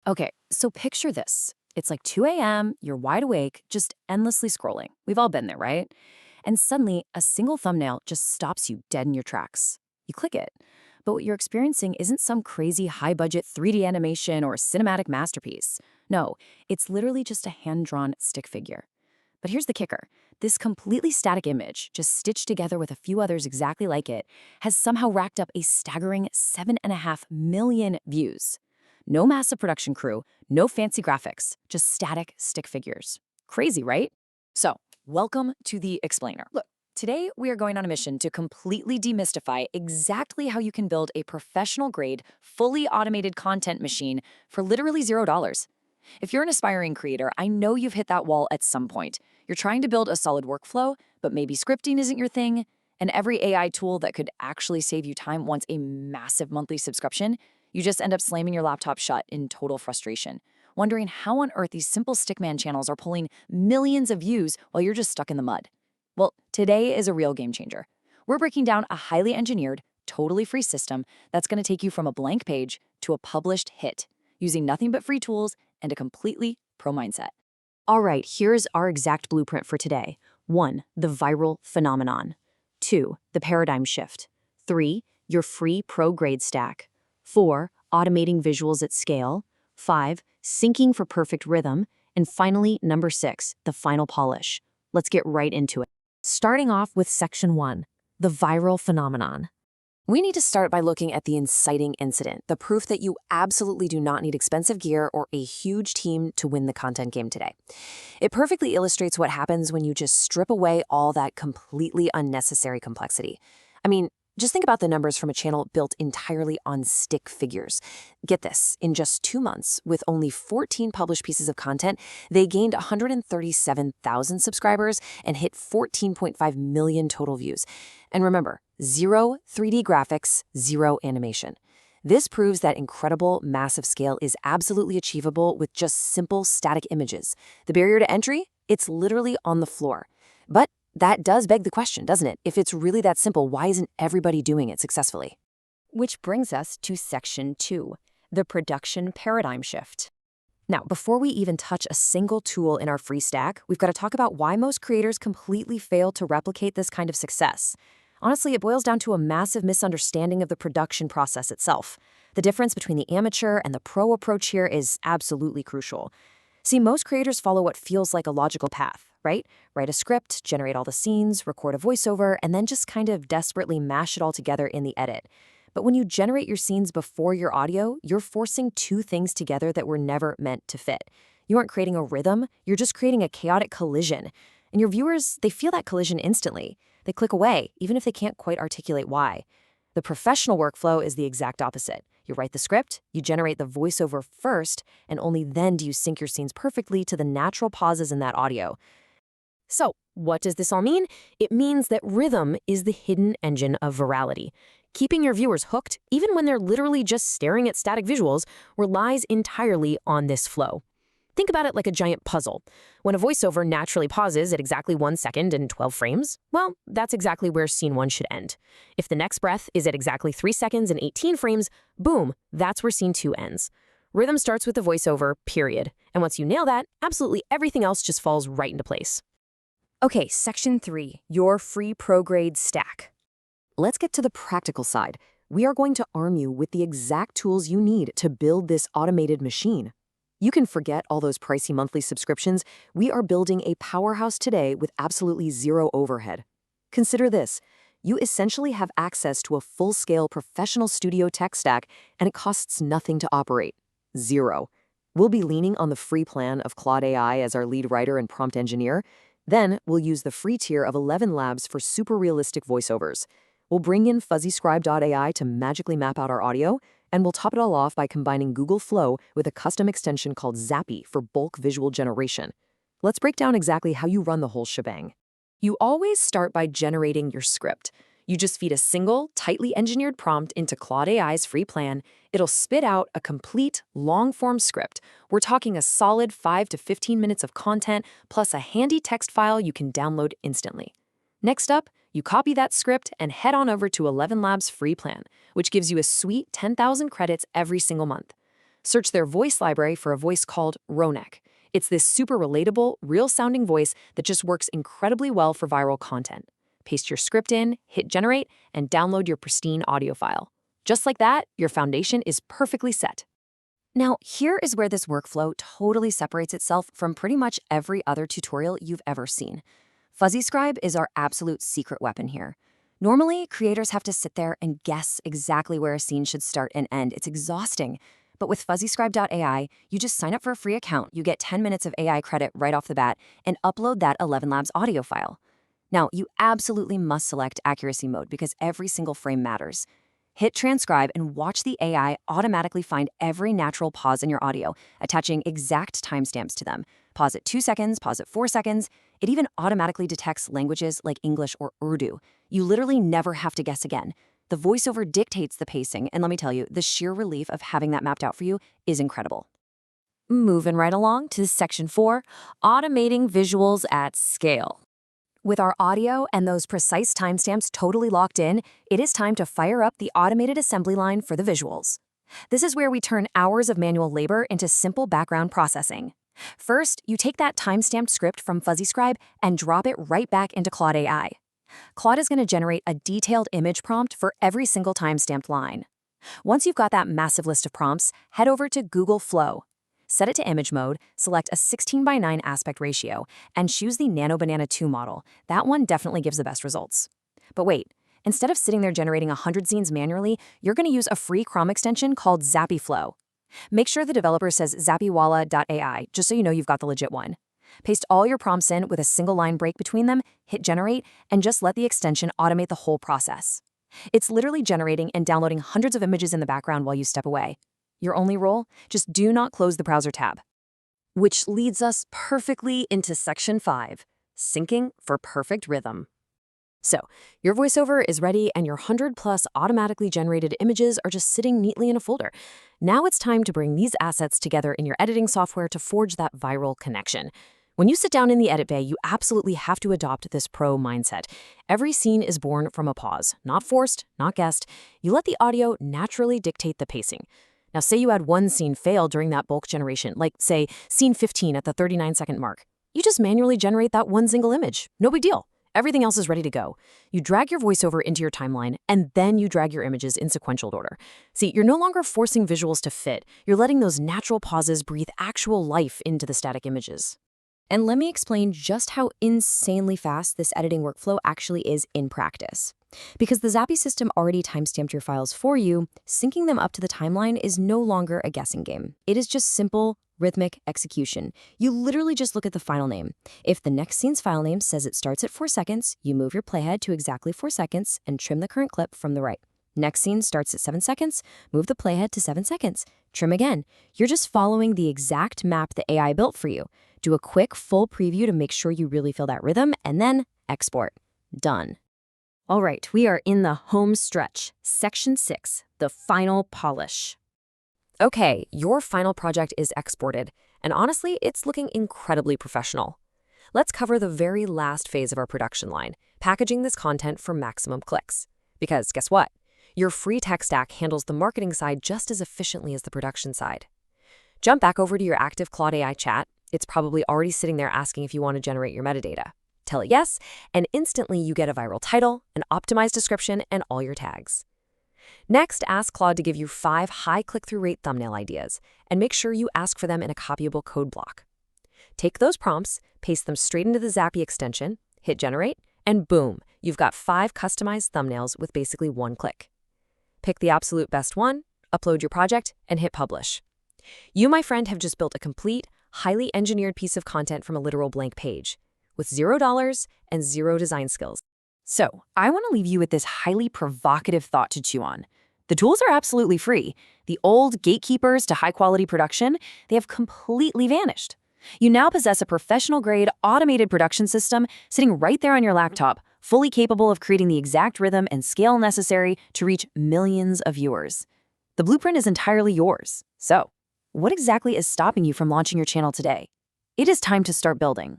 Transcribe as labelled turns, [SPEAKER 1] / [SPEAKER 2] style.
[SPEAKER 1] Okay, so picture this. It's like 2 a.m., you're wide awake, just endlessly scrolling. We've all been there, right? And suddenly, a single thumbnail just stops you dead in your tracks. You click it. But what you're experiencing isn't some crazy high budget 3D animation or cinematic masterpiece. No, it's literally just a hand drawn stick figure. But here's the kicker, this completely static image, just stitched together with a few others exactly like it, has somehow racked up a staggering 7.5 million views. No massive production crew, no fancy graphics, just static stick figures. Crazy, right? So, welcome to The Explainer. Look, today we are going on a mission to completely demystify exactly how you can build a professional-grade, fully automated content machine for literally $0. If you're an aspiring creator, I know you've hit that wall at some point. You're trying to build a solid workflow, but maybe scripting isn't your thing, and every AI tool that could actually save you time wants a massive monthly subscription. You just end up slamming your laptop shut in total frustration, wondering how on earth these simple stickman channels are pulling millions of views while you're just stuck in the mud. Well, today is a real game changer. We're breaking down a highly engineered, totally free system that's going to take you from a blank page to a published hit, using nothing but free tools and a completely pro mindset. All right, here's our exact blueprint for today. 1. The viral phenomenon. 2. The paradigm shift. 3. Your free pro-grade stack. 4. Automating visuals at scale. 5. Syncing for perfect rhythm. And finally, number 6, the final polish. Let's get right into it. Starting off with section 1, the viral phenomenon. We need to start by looking at the inciting incident, the proof that you absolutely do not need expensive gear or a huge team to win the content game today. It perfectly illustrates what happens when you just strip away all that completely unnecessary complexity. I mean, just think about the numbers from a channel built entirely on stick figures. Get this, in just 2 months, with only 14 published pieces of content, they gained 137,000 subscribers and hit 14.5 million total views. And remember, 0 3D graphics, 0 animation. This proves that incredible, massive scale is absolutely achievable with just simple static images. The barrier to entry? It's literally on the floor. But that does beg the question, doesn't it? If it's really that simple, why isn't everybody doing it successfully? Which brings us to section 2, the production paradigm shift. Now, before we even touch a single tool in our free stack, we've got to talk about why most creators completely fail to replicate this kind of success. Honestly, it boils down to a massive misunderstanding of the production process itself. The difference between the amateur and the pro approach here is absolutely crucial. See, most creators follow what feels like a logical path, right? Write a script, generate all the scenes, record a voiceover, and then just kind of desperately mash it all together in the edit. But when you generate your scenes before your audio, you're forcing two things together that were never meant to fit. You aren't creating a rhythm, you're just creating a chaotic collision. And your viewers, they feel that collision instantly. They click away, even if they can't quite articulate why. The professional workflow is the exact opposite. You write the script, you generate the voiceover first, and only then do you sync your scenes perfectly to the natural pauses in that audio. So, what does this all mean? It means that rhythm is the hidden engine of virality. Keeping your viewers hooked, even when they're literally just staring at static visuals, relies entirely on this flow. Think about it like a giant puzzle. When a voiceover naturally pauses at exactly 1 second and 12 frames, well, that's exactly where scene 1 should end. If the next breath is at exactly 3 seconds and 18 frames, boom, that's where scene 2 ends. Rhythm starts with the voiceover, period. And once you nail that, absolutely everything else just falls right into place. Okay, section 3, your free pro-grade stack. Let's get to the practical side. We are going to arm you with the exact tools you need to build this automated machine. You can forget all those pricey monthly subscriptions. We are building a powerhouse today with absolutely zero overhead. Consider this. You essentially have access to a full-scale professional studio tech stack, and it costs nothing to operate. Zero. We'll be leaning on the free plan of Claude AI as our lead writer and prompt engineer. Then we'll use the free tier of 11 Labs for super realistic voiceovers. We'll bring in FuzzyScribe.ai to magically map out our audio, and we'll top it all off by combining Google Flow with a custom extension called Zappy for bulk visual generation. Let's break down exactly how you run the whole shebang. You always start by generating your script. You just feed a single, tightly engineered prompt into Claude AI's free plan. It'll spit out a complete, long-form script. We're talking a solid 5 to 15 minutes of content, plus a handy text file you can download instantly. Next up, you copy that script and head on over to 11 Labs free plan, which gives you a sweet 10,000 credits every single month. Search their voice library for a voice called Ronek. It's this super relatable, real-sounding voice that just works incredibly well for viral content. Paste your script in, hit generate, and download your pristine audio file. Just like that, your foundation is perfectly set. Now, here is where this workflow totally separates itself from pretty much every other tutorial you've ever seen. FuzzyScribe is our absolute secret weapon here. Normally, creators have to sit there and guess exactly where a scene should start and end. It's exhausting. But with FuzzyScribe.ai, you just sign up for a free account, you get 10 minutes of AI credit right off the bat, and upload that 11 Labs audio file. Now, you absolutely must select accuracy mode because every single frame matters. Hit transcribe and watch the AI automatically find every natural pause in your audio, attaching exact timestamps to them. Pause at 2 seconds, pause at 4 seconds. It even automatically detects languages like English or Urdu. You literally never have to guess again. The voiceover dictates the pacing, and let me tell you, the sheer relief of having that mapped out for you is incredible. Moving right along to Section 4, automating visuals at scale. With our audio and those precise timestamps totally locked in, it is time to fire up the automated assembly line for the visuals. This is where we turn hours of manual labor into simple background processing. First, you take that timestamped script from FuzzyScribe and drop it right back into Claude AI. Claude is going to generate a detailed image prompt for every single timestamped line. Once you've got that massive list of prompts, head over to Google Flow. Set it to image mode, select a 16:9 aspect ratio, and choose the Nano Banana 2 model. That one definitely gives the best results. But wait, instead of sitting there generating 100 scenes manually, you're going to use a free Chrome extension called ZappyFlow. Make sure the developer says zappywalla.ai, just so you know you've got the legit one. Paste all your prompts in with a single line break between them, hit generate, and just let the extension automate the whole process. It's literally generating and downloading hundreds of images in the background while you step away. Your only role? Just do not close the browser tab. Which leads us perfectly into Section 5, syncing for perfect rhythm. So, your voiceover is ready and your 100+ automatically generated images are just sitting neatly in a folder. Now it's time to bring these assets together in your editing software to forge that viral connection. When you sit down in the edit bay, you absolutely have to adopt this pro mindset. Every scene is born from a pause, not forced, not guessed. You let the audio naturally dictate the pacing. Now, say you had one scene fail during that bulk generation, like, say, scene 15 at the 39-second mark. You just manually generate that one single image. No big deal. Everything else is ready to go. You drag your voiceover into your timeline, and then you drag your images in sequential order. See, you're no longer forcing visuals to fit. You're letting those natural pauses breathe actual life into the static images. And let me explain just how insanely fast this editing workflow actually is in practice. Because the Zappy system already timestamped your files for you, syncing them up to the timeline is no longer a guessing game. It is just simple, rhythmic execution. You literally just look at the file name. If the next scene's file name says it starts at 4 seconds, you move your playhead to exactly 4 seconds and trim the current clip from the right. Next scene starts at 7 seconds, move the playhead to 7 seconds. Trim again. You're just following the exact map the AI built for you. Do a quick full preview to make sure you really feel that rhythm, and then export. Done. All right, we are in the home stretch. Section 6, the final polish. Okay, your final project is exported, and honestly, it's looking incredibly professional. Let's cover the very last phase of our production line, packaging this content for maximum clicks. Because guess what? Your free tech stack handles the marketing side just as efficiently as the production side. Jump back over to your active Claude AI chat. It's probably already sitting there asking if you want to generate your metadata. Tell it yes, and instantly you get a viral title, an optimized description, and all your tags. Next, ask Claude to give you 5 high click-through rate thumbnail ideas, and make sure you ask for them in a copyable code block. Take those prompts, paste them straight into the Zappy extension, hit generate, and boom, you've got 5 customized thumbnails with basically one click. Pick the absolute best one, upload your project, and hit publish. You, my friend, have just built a complete, highly engineered piece of content from a literal blank page, with $0 and 0 design skills. So, I want to leave you with this highly provocative thought to chew on. The tools are absolutely free. The old gatekeepers to high-quality production, they have completely vanished. You now possess a professional-grade, automated production system sitting right there on your laptop, fully capable of creating the exact rhythm and scale necessary to reach millions of viewers. The blueprint is entirely yours. So, what exactly is stopping you from launching your channel today? It is time to start building.